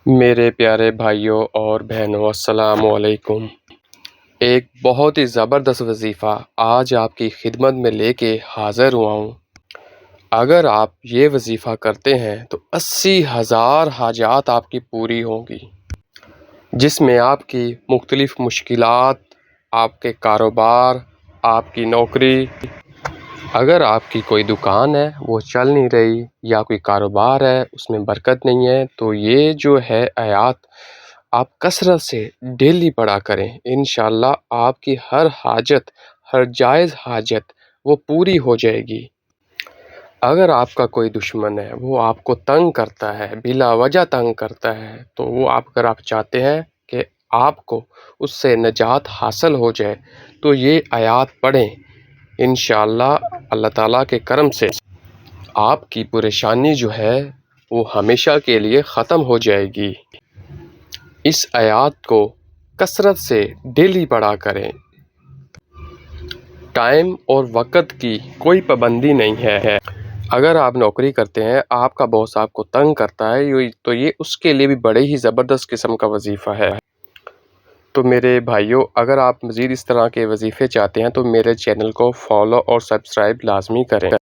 میرے پیارے بھائیوں اور بہنوں، السلام علیکم۔ ایک بہت ہی زبردست وظیفہ آج آپ کی خدمت میں لے کے حاضر ہوا ہوں۔ اگر آپ یہ وظیفہ کرتے ہیں تو 80,000 حاجات آپ کی پوری ہوں گی، جس میں آپ کی مختلف مشکلات، آپ کے کاروبار، آپ کی نوکری، اگر آپ کی کوئی دکان ہے وہ چل نہیں رہی یا کوئی کاروبار ہے اس میں برکت نہیں ہے، تو یہ جو ہے آیات آپ کثرت سے ڈیلی پڑھا کریں۔ انشاءاللہ آپ کی ہر حاجت، ہر جائز حاجت وہ پوری ہو جائے گی۔ اگر آپ کا کوئی دشمن ہے، وہ آپ کو تنگ کرتا ہے، بلا وجہ تنگ کرتا ہے، تو وہ اگر آپ چاہتے ہیں کہ آپ کو اس سے نجات حاصل ہو جائے تو یہ آیات پڑھیں۔ انشاءاللہ اللہ تعالیٰ کے کرم سے آپ کی پریشانی جو ہے وہ ہمیشہ کے لیے ختم ہو جائے گی۔ اس آیات کو کثرت سے ڈیلی پڑھا کریں۔ ٹائم اور وقت کی کوئی پابندی نہیں ہے۔ اگر آپ نوکری کرتے ہیں، آپ کا باس آپ کو تنگ کرتا ہے، تو یہ اس کے لیے بھی بڑے ہی زبردست قسم کا وظیفہ ہے۔ تو میرے بھائیوں، اگر آپ مزید اس طرح کے وظیفے چاہتے ہیں تو میرے چینل کو فالو اور سبسکرائب لازمی کریں۔